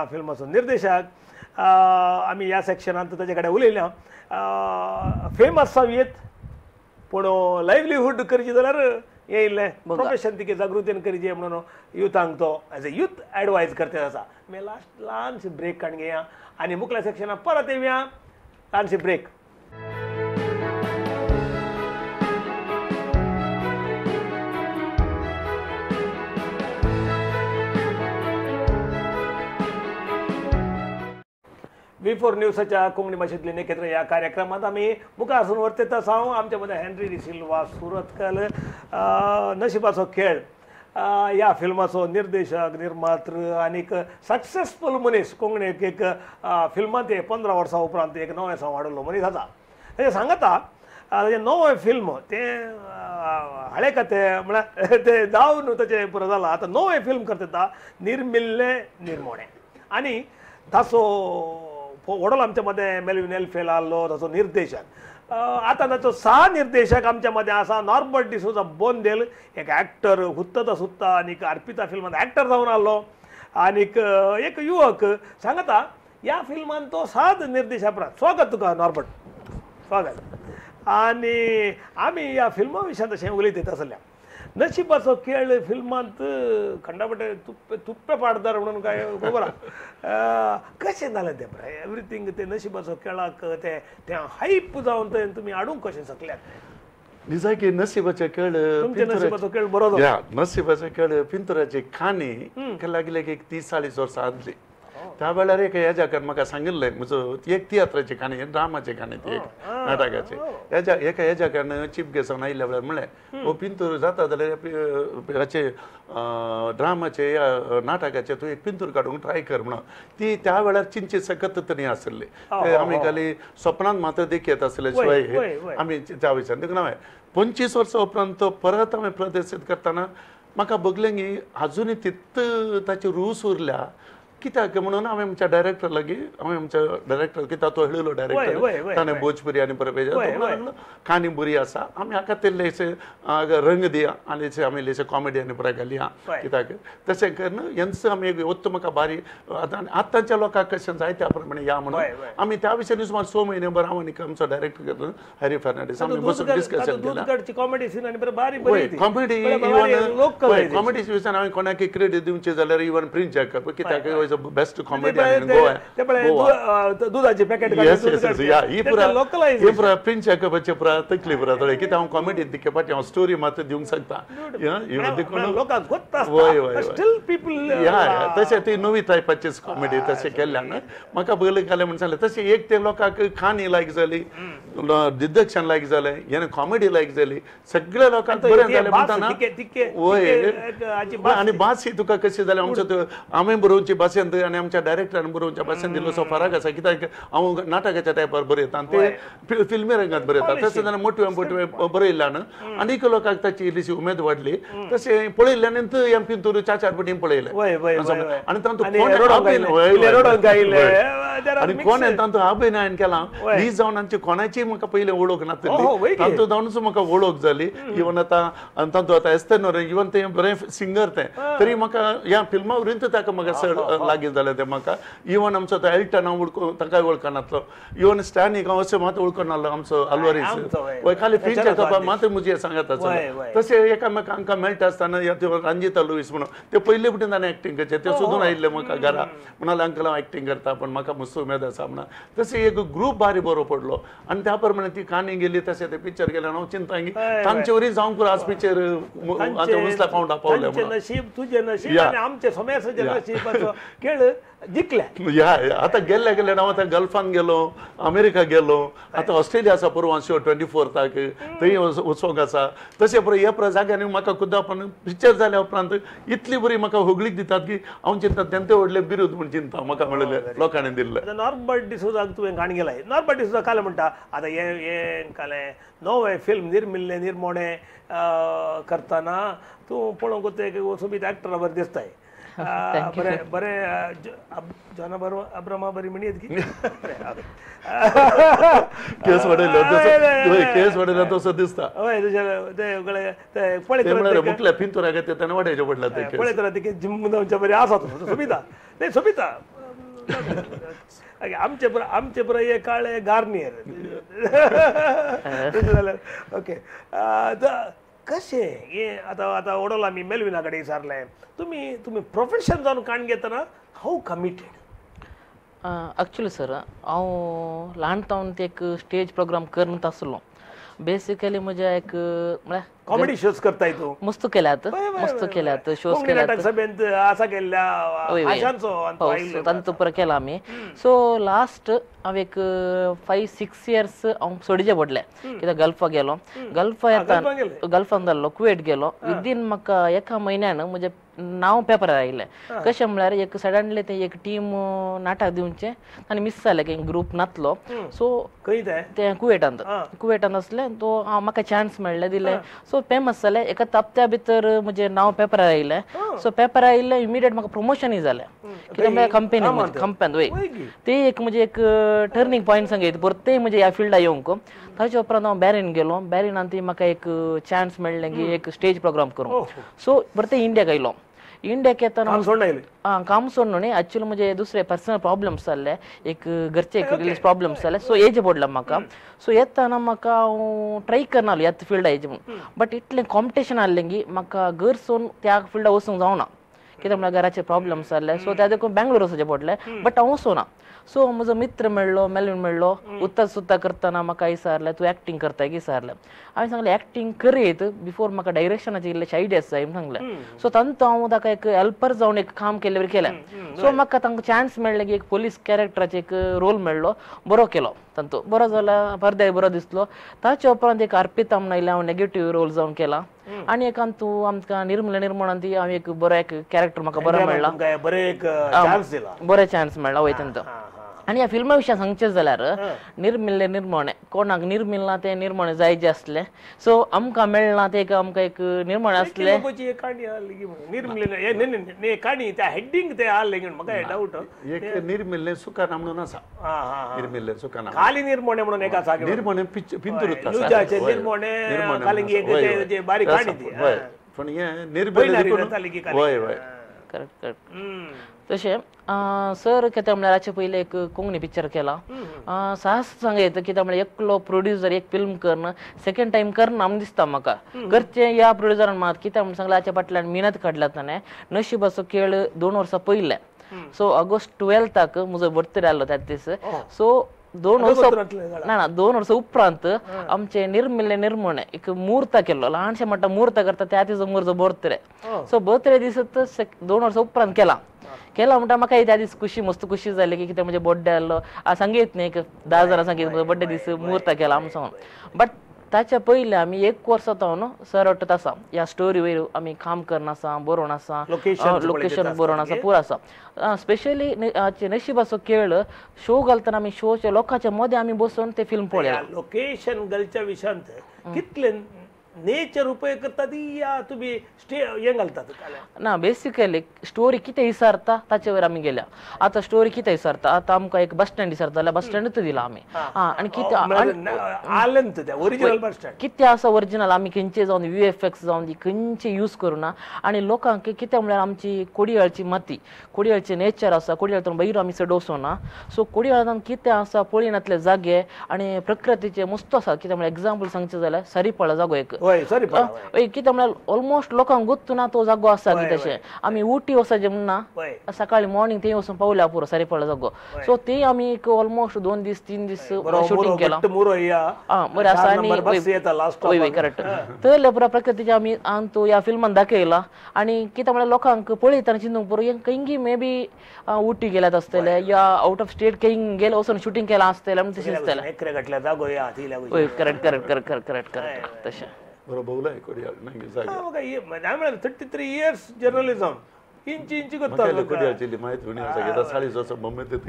फिल्माचो निर्देशक आमी ह्या सेक्शनांत ताचे कडेन उलयल्या फेमस जावयेत पूण लायव्हलीहूड करची जाल्यार हे इल्लें प्रोफेशन तिके जागृतीन करचे म्हणून युथांक तो एज अ युथ एडवायज करते आसा आमी लास्ट ल्हानशी ब्रेक काडून घेया आनी मुखल्या सेक्शनाक परत येवया ल्हानशी ब्रेक V4 न्यूजच्या कोंकणी भाषेतली नेकेत्र या कार्यक्रमात आम्ही मुखारसून वर्तेत आसा आमच्या मध्ये हेनरी डी सिल्वा सुरतकल नशिबाचो खेळ या फिल्माचो निर्देशक निर्मात्र आनीक सक्सेसफुल मनीस कोंकणीक एक फिल्मांत 15 वर्सां उपरांत एक नवें सांग वाडलो मनीस आसा तें सांगता तेजें नवें फिल्म तें हळे कथे म्हळ्यार तें जावन ताचें पुरो जालां आतां नवें फिल्म करता निर्मिल्ले निर्मोणे आनी ताचो वडलो आमच्या मध्ये मेल्विन एल्फेल आसलो ताचो निर्देशक आता ताचो निर्देशक आमच्या मध्ये आसा नॉर्बर्ट डिसोजा बोंदेल एक एक्टर हुत्ता सुत्ता आनीक अर्पिता फिल्मांत एक्टर जावन आसलो आनीक एक युवक सांगता ह्या फिल्मान तो निर्देशक स्वागत तुका नॉर्बर्ट स्वागत आनी आमी ह्या फिल्मा विशयान तशें उलयत आसल्या नशिबाचो खेळ फिल्मांत खंडापटे तुप्पे पाडदार म्हणून काय खबर कशें जालें तें पळय एवरीथींग ते नशिबाचो खेळाक ते हायप जावन थंय तुमी हाडूंक कशें शकल्यात निजा की नशिबाचे खेळ तुमचे नशिबाचो खेळ बरो जालो नशिबाचे खेळ पिंतुराची खाणी लागले एक 30-40 वर्सां आदली त्या वेळार एक हेज्याकार म्हाका सांगिल्लें म्हजो एक तियात्राची खाणी ड्रामाची खाणी ती एक नाटकाची एका हेज्याकार चीफ गेस्ट जावन आयिल्ल्या वेळार म्हणलें ओ पिंतूर जाता जाल्यार हाचे ड्रामाचे या नाटकाचे तूं एक पिंतूर काडूंक ट्राय कर म्हणून ती त्या वेळार चिंची सकत तरी आसली आमी खाली स्वप्नांत मात्र देखीत आसले शिवाय आमी त्या विचार देखून हांवें 25 वर्सां उपरांत तो परत हांवें प्रदर्शीत करतना म्हाका बगलें की अजुनूय तित ताची रूस उरल्या कित्याक म्हणून हांवें आमच्या डायरेक्टर लागीं हांवें आमच्या डायरेक्टर कित्याक तो हळुलो डायरेक्टर ताणें भोजपुरी आनी परत खाणी बरी आसा आमी हाका ते इल्लेशे रंग दिया आनी आमी इल्लेशे कॉमेडी आनी परत घालया कित्याक तशें करून हेंच आमी एक उत्तम म्हाका बारी आतांच्या लोकांक कशें जाय त्या प्रमाणे या म्हणून आमी त्या विशयान सुमार 6 म्हयने भर हांव आनी आमचो डायरेक्टर हॅरी फर्नांडीस आमी बसून डिस्कशन केलें कॉमेडी सीन आनी बारी बरी कॉमेडी इवन कॉमेडी विशयान हांवें कोणाक क्रेडीट दिवचें जाल्यार इवन प्रिन्स जॅकब कित्याक बेस्ट कॉमेडियन इन गोवा दुधाचे पॅकेट पुरा प्रिन्स जॅकबाचे पुरा तकली पुरा थोडे कित्याक हांव कॉमेडी तिके पाटी हांव स्टोरी मात दिवंक शकता तशें ती नवी टायपाची कॉमेडी तशें केल्ल्यान म्हाका बरें जालें म्हणून सांगलें तशें एक ते लोकांक खाणी लायक जाली दिग्दर्शन लायक जालें हें कॉमेडी लायक जाली सगळ्या लोकांक बरें जालें म्हणटाना वय आनी भास ही तुका कशी जाली आमचो हांवें बरोवची भाशेंत आनी आमच्या डायरेक्टरान बरोवच्या भाशेन दिल्लोसो फरक आसा कित्याक हांव नाटकाच्या टायपार बरयता आनी ते फिल्मी रंगात बरयता तशें जाल्यार मोटवे बरयल्यान आनीक लोकांक ताची इल्लीशी उमेद वाडली तशें पळयल्ल्यान हें पिंतूर 4 फावटीं पळयलें आनी कोण तांतू अभिनयान केला ही जावन आमची कोणाची म्हाका पयलें वळख नासली तांतू जावनूच म्हाका वळख जाली इवन आतां तांतू आतां एस्तेनोर इवन तें बरें सिंगर तें तरी म्हाका ह्या फिल्मा वरींत ताका म्हाका लागीं जालें तें म्हाका इवन आमचो तो एल्टन हांव ताकाय वळखनातलो इवन स्टॅनिक हांव अशें मात वळखून नासलो आमचो आल्वारीस वय खाली फिंच येता मात मुजे सांगत आसलो तशें एकामेकांक आमकां मेळटा आसतना रंजिता लुईस म्हणून ते पयले फुटीन ताणें एक्टींग करचें ते सोदून आयिल्ले म्हाका घरा म्हणाले अंकल हांव एक्टींग करता पण म्हाका मस्त उमेद आसा म्हणून तशें एक ग्रूप भारी बरो पडलो आनी त्या प्रमाणे ती काणी गेली तशें ते पिक्चर गेलें हांव चिंता की तांचे वरी जावंक पुरो आज पिक्चर आतां उंचला पावंडा पावले म्हणून नशीब तुझे नशीब आनी आमचे सोमेसाचे नशीबाचो खेळ जिखल्या आता गेले हांव आतां गल्फान गेलो अमेरिका गेलो आतां ऑस्ट्रेलिया आसा परवां शो 24 थंय वचोंक आसा तशें पळय ह्या जाग्यांनी म्हाका खुद्द आपण पिक्चर जाल्या उपरांत इतली बरी म्हाका होगळीक दितात की हांव चिंता तेंते व्हडले बिरूद म्हण चिंता म्हाका म्हणलें लोकांनी दिल्लें नॉर्बर्ट डिसोजाक तुवें गाणी गेलाय नॉर्बर्ट डिसोजा काल म्हणटा आतां हे कालें नवे फिल्म निर्मिल्लें निर्मोणें करतना तूं पळोवंक ते सोबीत एक्टरा बरें दिसताय बरे बरे जॉन अब्रामा बरी म्हणी की केस वाडयलो तसो दिसता हय ते पळयत मुकल्या पिंतूर ते तेन्ना वाडयचे पडला ते पळयत ते जिम जावचे बरे आसा सोबिता नाही सोबिता आमचे बरे हे काळे गार्नियर ओके कशें हे आतां ओडोला आमी मेलविना कडेन विचारलें तुम्ही प्रोफेशन जावन काण घेतना हाऊ कमिटेड एक्चुअली सर हांव ल्हानपणांत ते एक स्टेज प्रोग्राम करत आसलो बेसिकली म्हजे एक म्हळ्यार कॉमेडी शोज करताय तूं मस्त केल्यात शोज केल्यात सभेंत आसा केल्ल्या तांतूपर केला आमी सो लास्ट हांव एक 5-6 इयर्स हांव सोडिचे पडले कित्याक गल्फा गेलो गल्फान जाल्लो कुवेट गेलो विदीन म्हाका एका म्हयन्यान म्हजें नांव पेपरार आयिल्लें कशें म्हळ्यार एक सडनली ते एक टीम नाटक दिवचें आनी मिस जालें की ग्रूप नातलो सो ते कुवेटांत आसलें तो म्हाका चान्स मेळ्ळें दिलें सो फेमस जालें एका हप्त्या भितर म्हजें नांव पेपरार आयलें सो पेपरार आयिल्लें इमिडिएट म्हाका प्रमोशनूय जालें कित्याक म्हळ्यार कंपनीन वय ते एक म्हणजे एक टर्निंग पॉयंट सांगयत परते म्हणजे ह्या फिल्डार येवंक ताचे उपरांत हांव बॅरीन गेलो बॅरीनान ती म्हाका एक चान्स मेळ्ळें की एक स्टेज प्रोग्राम करूंक सो परते इंडियाक आयलो इंडियाक येताना काम सोडून न्ही एक्चुअली म्हणजे दुसरे पर्सनल प्रॉब्लम्स जाल्ले एक घरचे रिलीज प्रॉब्लम्स जाले सो एज पडला म्हाका सो येताना म्हाका हांव ट्राय करनालो ह्या फिल्डा हेजे म्हणून बट इतलें कॉम्पिटिशन आहलें की म्हाका घर सोडून त्या फिल्डार वचूंक जावना कित्याक म्हळ्यार घराचे प्रॉब्लम्स जाल्ले सो त्या देखून बँगलोर वचचें पडलें बट हांव वचोना सो म्हजो मित्र मेळ्ळो मेलून मेळ्ळो उत्तर सुद्दां करतना म्हाका विचारलें तूं एक्टींग करता की विचारलें हांवें सांगलें एक्टींग करीत बिफोर म्हाका डायरेक्शनाची इल्लेशे आयडियाज जाय म्हणून सांगलें सो तांतूं हांव ताका एक हेल्पर जावन एक काम केल्ले केलें सो म्हाका तांकां चान्स मेळ्ळें की एक पुलीस कॅरेक्टराचो एक रोल मेळ्ळो बरो केलो तांतूं बरो जाला परदे बरो दिसलो ताचे उपरांत एक अर्पिता म्हणून आयलें हांव नेगेटीव रोल जावन केला आनी एक तूं आमकां निर्मला निर्मणान ती हांव एक बरो एक कॅरेक्टर म्हाका बरो मेळ्ळा बरे चान्स मेळ्ळा वय तांतूं आनी ह्या फिल्मा विशयी सांगचें जाल्यार निर्मिल्ले निर्मणे कोणाक निर्मिल्ला ते निर्मणे जायचे आसले सो आमकां मेळना ते आमकां एक निर्मणे आसले निर्मिल्ले सुकाना म्हणून आसा निर्मिल्ले सुकाना खाली निर्मणे म्हणून एक आसा निर्मणे पिंतूर बारीक पण हे निर्मिल्ले करेक्ट तशें सर कित्याक म्हळ्यार हाचे पयलीं एक कोंकणी पिक्चर केला साहस सांगयत कित्याक म्हळ्यार एकलो प्रोड्युसर एक फिल्म करना सेकंड टायम करना म्हूण दिसता म्हाका करचें ह्या प्रोड्युसरान मात कित्याक म्हूण सांगलें हाच्या फाटल्यान मेहनत काडला ताणें नशिबाचो खेळ 2 वर्सां पयले सो ऑगस्ट 12 म्हजो बर्थडे आसलो त्या दीस सो 2 वर्सां उपरांत आमचे निर्मिल्ले निर्मणे एक मुहूर्त केलो ल्हानशें म्हणटा मुहूर्त करता त्या दिसा म्हजो बर्थडे सो बर्थडे दीस 2 वर्सां उपरांत केला म्हणटा म्हाका त्या दीस मस्त खुशी जाली की कित्याक म्हजे बर्थडे आसलो सांगीत न्ही एक 10 जाणां सांगीत म्हजो बर्थडे दीस मुहूर्त केला आमी सांगून बट ताच्या पयलीं आमी 1 वर्स जावन सर वाटत आसा ह्या स्टोरी वयर आमी काम करना आसा बरोवन आसा लोकेशन बरोवन आसा पुरो आसा स्पेशली नशिबाचो खेळ शो घालतना आमी शोच्या लोकांच्या मदें आमी बसून ते फिल्म पळयला लोकेशन घालच्या विशयांत कितले नेचर उपयोग करता ती या तुम्ही हे घालतात ना बेसिकली स्टोरी किती विसरता त्याच्यावर आम्ही गेल्या आता स्टोरी किती विसरता आता आमका एक बस स्टँड विसरता जाल्यार बस स्टँडच दिला आम्ही आणि किती ओरिजिनल बस स्टँड किती असं ओरिजिनल आम्ही खंयचे जाऊन VFX जाऊन दी खंयचे यूज करू ना आणि लोकांक कित्या म्हळ्यार आमची कोडयाळची माती कोडयाळचे नेचर आसा कोडयाळांतून भायर आमी सडोवचो ना सो कोडयाळांत कितें आसा पळयनातले जागे आणि प्रकृतीचे मस्त आसा कित्याक म्हळ्यार एक्झाम्पल सांगचे जाल्यार सरीपळा जागो एक कित्याक म्हळ्यार ऑलमोस्ट लोकांक गुर्तू ना तो जागो आसा की तशें आमी उटी वचचे म्हणना सकाळी मॉर्निंग थंय वचून पावल्या पुरो सरीपळा जागो सो ते आमी एक ऑलमोस्ट 2 दीस 3 दीस शूटिंग केला बरें आसा आनी करेक्ट तर पुरा प्रकृतीचे आमी तो ह्या फिल्मान दाखयला आणि कित्याक म्हळ्यार लोकांक पळयतना चिंतूंक पुरो खंयी मे बी उटी गेल्यात आसतले या आउट ऑफ स्टेट खंय गेले वचून शूटिंग केला आसतले म्हणून तशें दिसतलें correct correct correct correct correct correct तशें बरोबर 33 years जर्नलिझम इंची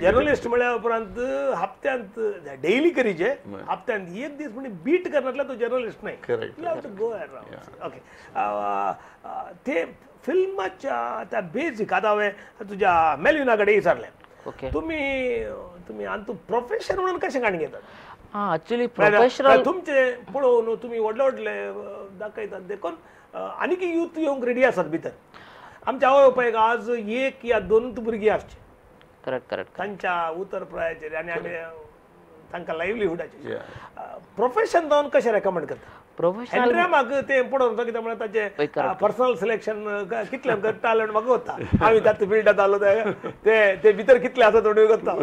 जर्नलिस्ट म्हळ्या उपरांत हप्त्यांत डेली करीचे हप्त्यांत एक दीस म्हणजे बीट करण्यातला तो जर्नलिस्ट नाही ओके ते फिल्माच्या त्या बेसिक आता हांवें तुज्या मेल्विना कडेन विचारलें तुम्ही आणि तू प्रोफेशन म्हणून कशें काणी घेतात ऍक्च्युली प्रोफेशनल तुमचे पळोवन तुम्ही व्हडले दाखयतात देखून आनीक यूथ येवंक रेडी आसात भितर आमच्या आवयबापायक आज 1 या 2 भुरगीं आसचे करेक्ट करेक्ट तांच्या उतरप्रयाचेर आनी आमी तांकां लायव्हलीहुडाचेर प्रोफेशन जावन कशें रेकमेंड करता प्रोफेशनल म्हाका ते पळोवन कित्याक म्हळ्यार ताचें पर्सनल सिलेक्शन कितले टॅलंट म्हाका वता आमी तातूंत फिल्डांत आलो ते भितर कितले आसा थोडी करता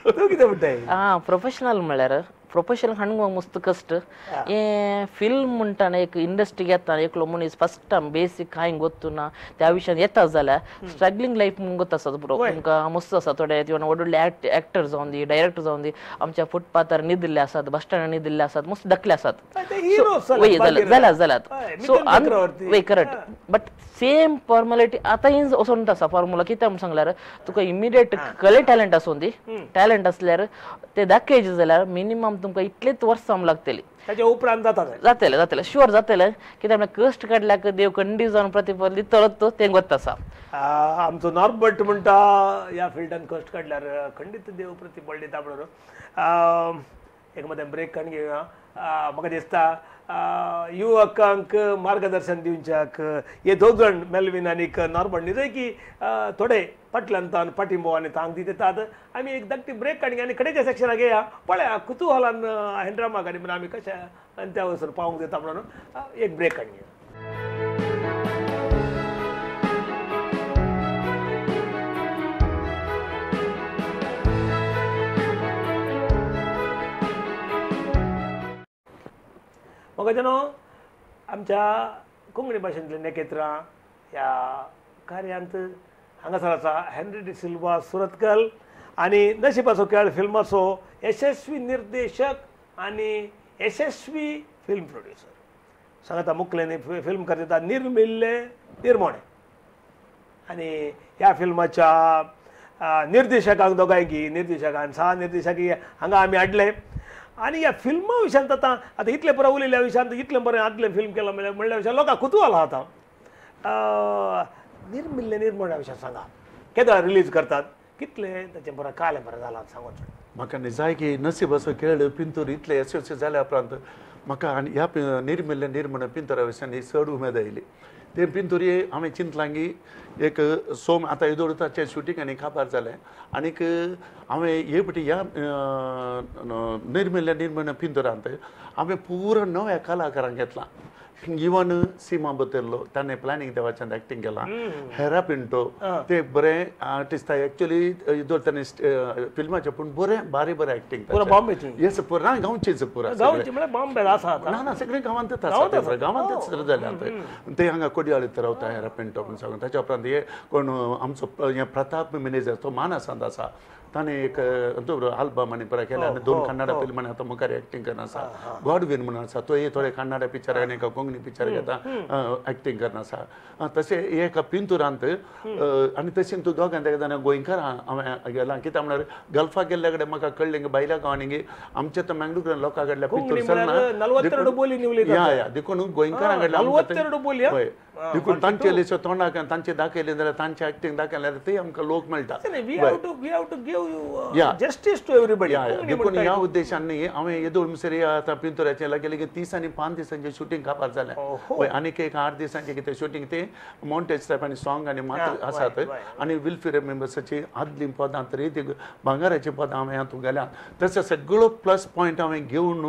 तूं कितें म्हणटा प्रोफेशनल म्हळ्यार प्रोफेशनल हाणूंक मस्त कश्ट हे फिल्म म्हणटाना एक इंडस्ट्री येता एकलो मनीस फस्ट टायम बेसीक कांय गोत्तू ना त्या विशयान येता जाल्यार स्ट्रगलिंग लायफ म्हणून आसा पुरो तुमकां मस्त आसा थोडे व्हडले एक्टर जावन दी डायरेक्टर जावन दी आमच्या फुटपाथार न्हिदिल्ले आसात बस स्टँडार न्हिदिल्ले आसात मस्त धकले आसात जाल्यात so correct but same formality आतां वचून आसा फॉर्मुला कित्याक म्हणून सांगल्यार तुका इमिडिएट कले टॅलंट आसूं दी टॅलंट आसल्यार ते दाखयचे जाल्यार मिनिमम तुमकां इतलेच वर्सां लागतली ताच्या उपरांत जातलें शुअर जातलें कित्याक कश्ट काडल्याक देव खंडी जावन प्रतिफल दितलोच तो तें गोत आसा आमचो नॉर्बर्ट म्हणटा ह्या फिल्डान कश्ट काडल्यार खंडीत देव प्रतिफल दिता म्हणून एक मदें ब्रेक काडून घेवया म्हाका दिसता युवकांक मार्गदर्शन दिवच्याक हे दोग जाण मेल्विन आनीक नॉर्बर्ट न्ही की थोडे फाटल्यान पाठिंबो आनी तांक दितात आमी एक धाकटी ब्रेक काडून आनी कडेच्या सेक्शनाक येया पळया कुतुहलान हेंड्रामा गाडी म्हणून आमी कशा अंत्या वचून पावूंक दिता म्हणून एक ब्रेक काडून घेया म्हाका जाणो आमच्या कोंकणी भाशेंतले नेकेत्रां ह्या कार्यांत हांगासर आसा हेनरी डी सिल्वा सुरतकल आनी नशिबाचो खेळ फिल्माचो यशस्वी निर्देशक आनी यशस्वी फिल्म प्रोड्युसर सांगता मुखलें फिल्म करता निर्मिल्ले निर्मोणे आनी ह्या फिल्माच्या निर्देशकांक दोगांयकी निर्देशकान निर्देशक हांगा आमी हाडले आनी ह्या फिल्मा विशयान आतां इतले बरें उलयल्या विशयान इतलें बरें आदलें फिल्म केलां म्हणल्या विशयान लोकांक कुतूहल आसा निर्मिल्ले निर्मोण्या विशयान सांगा केन्ना रिलीज करतात कितले ताचें बरें कालें बरें जालां सांगून म्हाका न्ही जाय की नशिबाचो खेळ पिंतूर इतले यशस्वी जाल्या उपरांत म्हाका आनी ह्या निर्मिल्ले निर्मोण पिंतुरा विशयान चड उमेद आयली ते पिंतुरी हांवें चिंतलां की एक सोम आतां येदोळताचें शुटींग आनी काबार जालें आनीक हांवें हे पटी ह्या निर्मिल्ल्या निर्मण पिंतुरांत हांवें पुरो नव्या कलाकारांक घेतलां इवन सीमा बतेल्लो ताणें प्लॅनिंग देवाच्यान एक्टींग केलां हेरा पिंटो ते बरें आर्टिस्ट एक्चुअली येदोळ ताणें फिल्माचें पूण बरें बरें एक्टींग येस पुरा गांवचेच पुरा ना ना सगळे गांवांतच आसा गांवांतच जाले आतां ते हांगा कोडयाळीत रावता हेरा पिंटो म्हूण सांगून ताच्या उपरांत हे कोण आमचो हे प्रताप मॅनेजर तो मानसांत आसा ताणें एक आल्बम आनी परत केला आनी 2 कन्नडा फिल्मांनी आतां मुखार एक्टींग करना आसा गॉडविन म्हणून आसा तो थोडे कन्नडा पिक्चर आनी कोंकणी पिक्चर घेता एक्टींग करना आसा तशें एक पिंतुरांत आनी तशें तूं दोगांत एक जाणां गोंयकार हांवें गेलां कित्याक म्हळ्यार गल्फाक गेल्ल्या कडेन म्हाका कळ्ळें की भायल्या गांवांनी आमच्या तर मँगलोर लोकां कडल्या पिंतूर सरना या देखून गोंयकारां कडल्यान देखून तांचे लिस्ट तोंडाक तांचे दाखयले जाल्यार तांचे एक्टींग दाखयल्यार ते आमकां लोक मेळटा देखून ह्या उद्देशांनी हांवें येदोळ मिसरी आतां पिंतुराचें केलें की 30 आनी 5 दिसांचें शूटिंग काबार जालें आनीक एक 8 दिसांचें कितें शूटिंग ते मॉन्टेज टायप आनी सॉंग आनी मात आसात आनी विल फिर मेंबर्साची आदलीं पदां तरी ती भांगाराची पदां हांवें हातूंत घाल्या तशें सगळो प्लस पॉयंट हांवें घेवन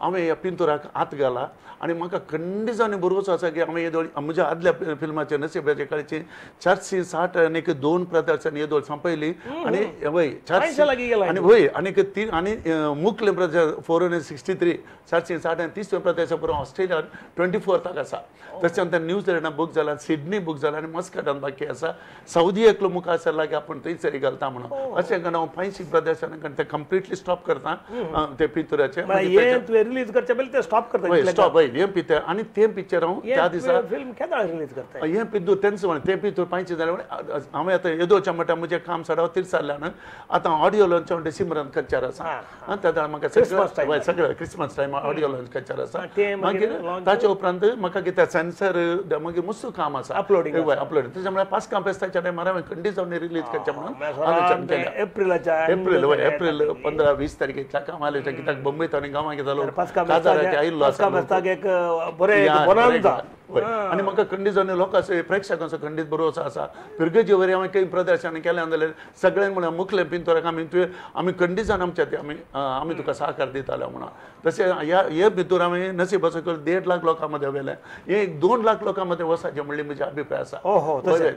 हांवें ह्या पिंतुराक हात घाला आनी म्हाका खंडीजांनी भरवोसो आसा की हांवें येदोळ म्हज्या आदल्या फिल्माचे नशिबाचे काळची 460 आनीक 2 प्रदर्शन येदोळ संपयली आनी वय 400 आनी वय आनीक 3 आनी मुख्य प्रदर्शन 463 460 आनी 30 प्रदर्शन पुरो ऑस्ट्रेलियान 24 आसा तशें न्यूझिलंडान बूक जाला सिडनी बूक जाला आनी मस्कटान बाकी आसा सावदी एकलो मुखार सरला की आपूण थंयसर घालता म्हणून अशें करून हांव 5 प्रदर्शनां ते कंप्लिटली स्टॉप करता ते पिंतुराचे रिलीज करचे पयलीं ते स्टॉप करता स्टॉप हे पिक्चर आनी ते पिक्चर हांव त्या दिसा फिल्म केन्ना रिलीज करता हे पिंतूर तेंच म्हण ते पिंतूर 5 जाले हांवें आतां येदोळच्या मटा म्हजें काम सडाव तिरसारल्यान आतां ऑडियो लॉन्च म्हणटा सिमरन कच्चार आसा ताका म्हाका सगळें Christmas time audio launch Cachar आसा मागीर ताचे उपरांत म्हाका कितें सेन्सर मागीर मुस्त काम आसा अपलोडींग तशें म्हळ्यार 5 कांपेस्ताच्या टायमार हांवें खंडीत जावन रिलीज करचें म्हणून आलोचन केलें एप्रील 15-20 तारखेच्या काम आलोचन कित्याक बंबयत आनी गांवांत गेलो काजाराचे आयिल्लो आसा आनी म्हाका खंडीत जावन लोक प्रेक्षकांचो खंडीत भरवोसो आसा पिरगेजी वरी हांवें काही प्रदर्शन केलें जाल्यार सगळ्यांक म्हणल्यार मुखले पिंतुराक आमी खंडीत जावन आमच्या ते आमी तुका सहकार दिताले म्हणून तशें हे भितूर हांवें नशीब असो करून 1.5 लाख लोकां मदें वेलें हे 2 लाख लोकां मदें वसाचें म्हणलें म्हजे अभिप्राय आसा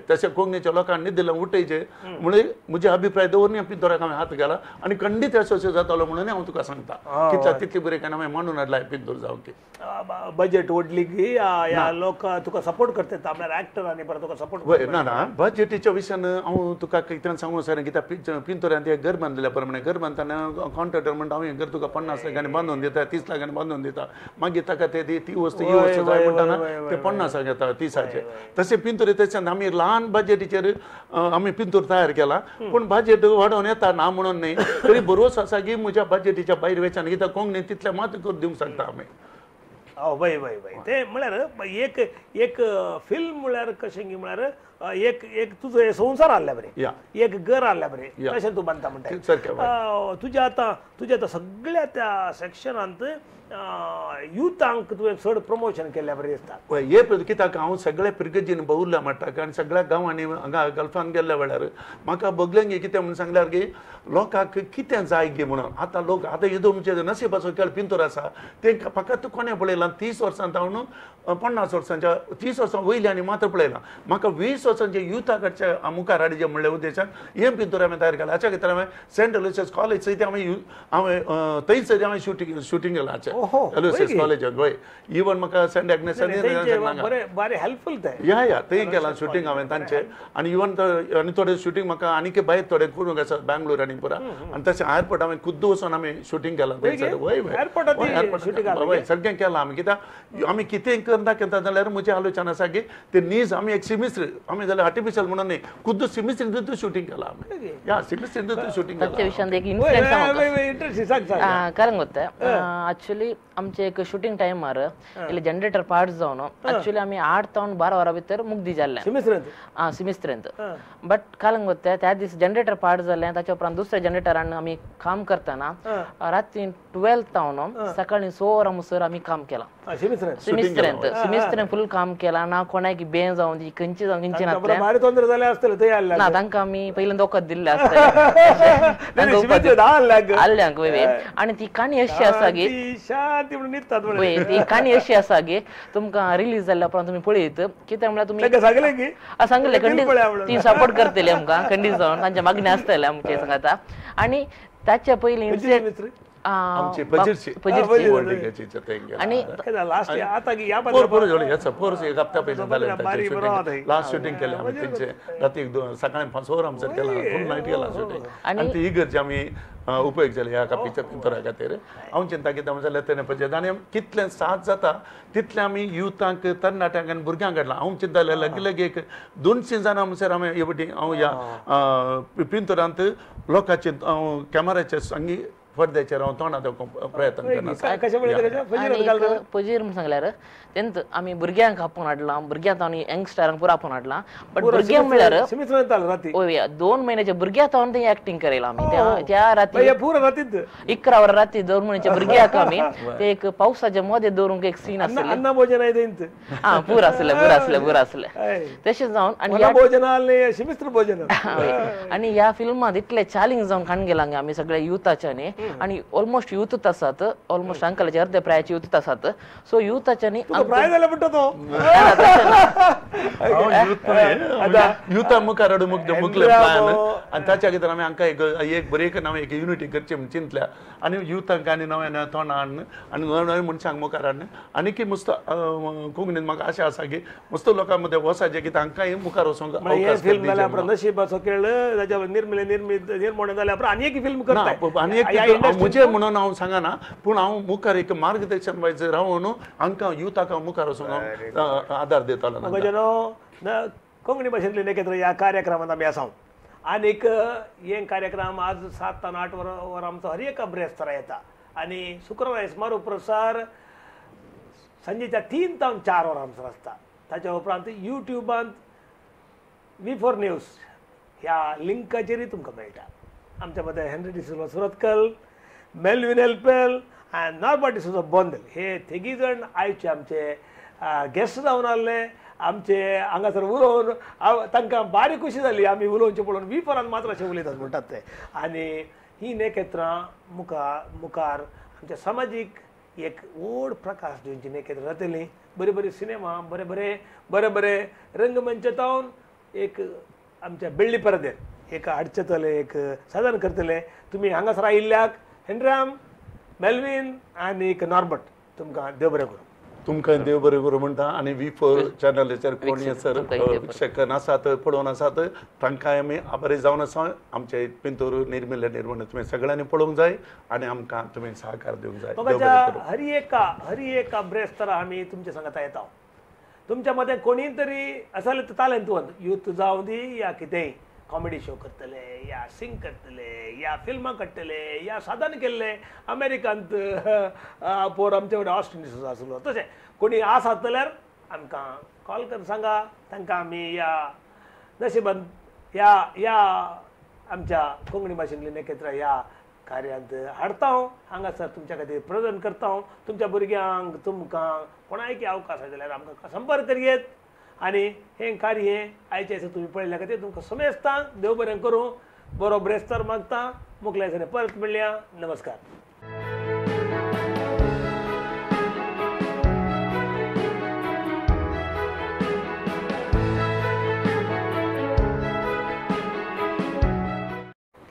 तशें कोंकणीच्या लोकांनी दिलें उठयचें म्हणून म्हजे अभिप्राय दवरून पिंतुराक हांवें हात घाला आनी खंडीत यशस्वी जातालो म्हणून हांव तुका सांगता कितल्या तितली बरें कारण हांवें मांडून हाडला पिंतूर जावं की बजेट व्हडली की लोक तुका सपोर्ट करतात आपल्या एक्टर आनी परत तुका सपोर्ट ना बजेटीच्या विशयान हांव तुका कितें सांगूं सर कित्याक पिंतुरान एक घर बांदलेल्या प्रमाणे घर बांदतना कॉन्ट्रॅक्टर म्हणटा हांव हें घर तुका 50 लाखांनी बांदून दिता 30 लाखांनी बांदून दिता मागीर ताका ते ती वस्तू ही वस्तू जाय म्हणटाना ते 50 घेता 30चे तशें पिंतूर तशें आमी ल्हान बजेटीचेर आमी पिंतूर तयार केला पूण बजेट वाडोवन येता ना म्हणून न्ही तरी बरोवस आसा की म्हज्या बजेटीच्या भायर वेचान कित्याक कोंकणी तितले मात करून दिवंक शकता आमी वय ते म्हळ्यार एक फिल्म म्हळ्यार कशें की म्हळ्यार एक तुजो संवसार आहल्या बरें एक घर आहल्या बरें तशें तूं बांदता म्हणटा तुज्या आतां सगळ्या त्या सेक्शनांत युथांक तुवें चड प्रमोशन केल्ल्या बरें दिसता हे कित्याक हांव सगळ्या पिरगजीन भोंवल्या म्हणटा आनी सगळ्या गांवांनी हांगा गल्फान गेल्ल्या वेळार म्हाका बगल्यांक कितें म्हणून सांगल्यार की लोकांक कितें जाय गे म्हणून आतां लोक आतां येदो म्हणजे नशिबाचो खेळ पिंतूर आसा तेंकां फकत कोणें पळयलां 30 वर्सांत हांव 50 वर्सांच्या 30 वर्सां वयल्यांनी मात्र पळयलां म्हाका 20 वर्सांचे युथा कडच्या मुखार हाडचे म्हणल्या उद्देशान हे पिंतूर हांवें तयार केला हाच्या खातीर हांवें सेंट एलोयसियस कॉलेज थंय हांवें थंयसर हांवें शूटिंग केलां एलोयसियस कॉलेजांत वय इवन म्हाका सेंट एग्नेसान बरें हेल्पफूल ते या थंय केलां शूटिंग हांवें तांचें आनी इवन आनी थोडें शूटिंग म्हाका आनीक भायर थोडें करूंक आसा बँगलोर आनी पुरा आनी तशें एअरपोर्ट हांवें खुद्द वचून हांवें शूटिंग केलां थंयसर वय सगळें केलां आमी कित्याक आमी कितें करता केता जाल्यार म्हजें आलोचन आसा की ते नीज आमी एक सिमिस्ट्री आमी जाल्यार आर्टिफिशियल म्हणून न्ही खुद्द सिमिस्ट्रींतूच शूटिंग केलां आमी या सिमिस्ट्रींतूच शूटिंग केलां ताच्या विशयान एक इन्सिडेंट सांगता कारण गोत्ता एक्चुअली आमचे एक शूटिंग टायमार इल्ले जनरेटर पार्ट जावन एक्चुअली आमी 8 ते 12 वरां भितर मुक्ती जाल्ले सिमिस्त्रेंत बट कारण गोत्ता त्या दीस जनरेटर पार्ट जालें ताच्या उपरांत दुसऱ्या जनरेटरान आमी काम करतना राती 12 तावन सकाळीं 6 वरां मुसर आमी काम केलां सिमिस्त्रेंत फुल काम केलां ना कोणाक बें जावन ती खंयची जावन खंयची ना तांकां आमी पयलीं दोखत दिल्ले आसलेल्यांक आनी ती काणी अशी आसा की ती काणी अशी आसा की तुमकां रिलीज जाल्ल्या उपरांत तुमी पळयत कित्याक म्हळ्यार तुमी सांगलें खंडीत ती सपोर्ट करतली आमकां खंडीत जावन तांच्या मागणी आसतले आमचे सांगाता आनी ताच्या पयलीं आमचे पजिरचे पजिरचे. वर्ल्ड लीगचे तेंगे आणि लास्ट आता या पोर पोर जोडे याचा पोरस एक हप्ता पहिले झाले लास्ट शूटिंग केले आम्ही त्यांचे रात्री सकाळी 5 वर आमचं केला फुल नाईट केला शूटिंग आणि ती इगरचे आम्ही उपयोग झाले ह्या का पिक्चर पिंतरा खातीर हांव चिंता कितें म्हणल्यार तेणे पळय आनी कितलें साथ जाता तितलें आमी युथांक तरणाट्यांक आनी भुरग्यांक हाडलां हांव चिंता लगे लगे एक 200 जाणां म्हणसर आमी हे वटी हांव ह्या पिंतरांत लोकांचे कॅमेराचे संगी पडद्याचेर हांव तोंडां देवपाक प्रयत्न करना पजीर म्हणून सांगल्यार तेंत आमी भुरग्यांक आपोवन हाडलां भुरग्यांक आनी यंगस्टरांक पुरो आपोवन हाडलां बट भुरग्यांक म्हणल्यार 2 महिन्याच्या भुरग्यां तावन ते एक्टिंग करेला आमी त्या राती 11 वरां राती 2 महिन्याच्या भुरग्याक आमी ते एक पावसाच्या मध्ये दवरूंक एक सीन आसले अन्न भोजन हा पुरो आसले तशें जावन आनी ह्या फिल्मांत इतले चॅलेंज जावन खाण गेला आमी सगळे युथाच्यानी आणि ऑलमोस्ट युथच आसात ऑलमोस्ट अंकलाचे अर्धे प्रायाचे युथच आसात सो युथाच्यानी युथा मुखार हाडून मुखले प्लॅन आनी ताच्या खातीर आमी हांकां एक बरें नांव एक युनिटी करची म्हण चिंतल्या आनी युथांक आनी नव्या तोंडां हाडन आनी नव्या मनशांक मुखार हाडन आनी की मस्त कोंकणीन म्हाका आशा आसा की मस्त लोकां मदें वसाचें की तांकांय मुखार वचूंक फिल्म जाल्या उपरांत नशिबाचो खेळ ताच्या निर्माण जाल्या उपरांत आनी एक फिल्म करता आनी एक मुझे म्हणून हांव सांगना पूण हांव मुखार एक मार्गदर्शन वायज रावन हांकां युथाक मुखार वचूंक आदार दितालो कोंकणी भाशेंतले नखेत्र ह्या कार्यक्रमांत आमी आसा आनीक हे कार्यक्रम आज 7 ते 8 वर आमचो हर एक ब्रेस्तारा येता आनी शुक्रवार सुमार प्रसार सांजेच्या 3 ते 4 वरां आमचो आसता ताच्या उपरांत युट्यूबांत V4 न्यूज ह्या लिंकाचेरय तुमकां मेळटा आमच्या मदें हेनरी डिसिल्वा सुरतकल मेल्विन एल्पेल आनी नॉर्बर्ट डिसोजा बोंदेल हे तिगी जण आयचे आमचे गेस्ट जावन आसले आमचे हांगासर उलोवन तांकां बारी खुशी जाली आमी उलोवचें पळोवन V4 मात्र अशें उलयतात म्हणटात ते आनी ही नखेत्रां मुखार आमच्या समाजीक एक व्हड प्रकाश दिवची नखेत्रां जातलीं बरी बरी सिनेमा बरे बरे रंगमंचातावन एक आमच्या बेळ्ळी परदेर एक हाडचेतले एक साधन करतले तुमी हांगासर आयिल्ल्याक हेनराम मेल्विन आनी एक नॉर्बर्ट तुमकां देव बरें करूं तुमकां देव बरें करूं म्हणटा आनी V4 चॅनलाचेर कोणी सर शिक्षक आसात पळोवन आसात तांकां आमी आभारी जावन आसा आमचे पिंतूर निर्मिल्ले निर्माण तुमी सगळ्यांनी पळोवंक जाय आनी आमकां तुमी सहकार दिवंक जाय हरी एका ब्रेस्तारा आमी तुमचे सांगता येता तुमच्या मदें कोणी तरी आसले टॅलेंटवंत यूथ जावं दी या कितेंय कॉमेडी शो करतले या सिंग करतले या फिल्मां काडटले या साधन केल्ले अमेरिकांत पोर आमचे कडेन ऑस्टिन डिसोजा आसलो तशें कोणी आसात जाल्यार आमकां कॉल करून सांगा तांकां आमी या नशिबान या आमच्या कोंकणी भाशेंतली नखेत्रां ह्या कार्यांत हाडटा हांगासर तुमच्या खातीर प्रेझेंट करता तुमच्या भुरग्यांक तुमकां कोणायकी अवकाश आसा जाल्यार आमकां संपर्क करियेत आनी हें कार्य आयचे दिसा तुमी पळयल्या खातीर तुमकां समेस्तां देव बरें करूं बरो ब्रेस्तार मागता मुखल्या दिसांनी परत मेळया नमस्कार.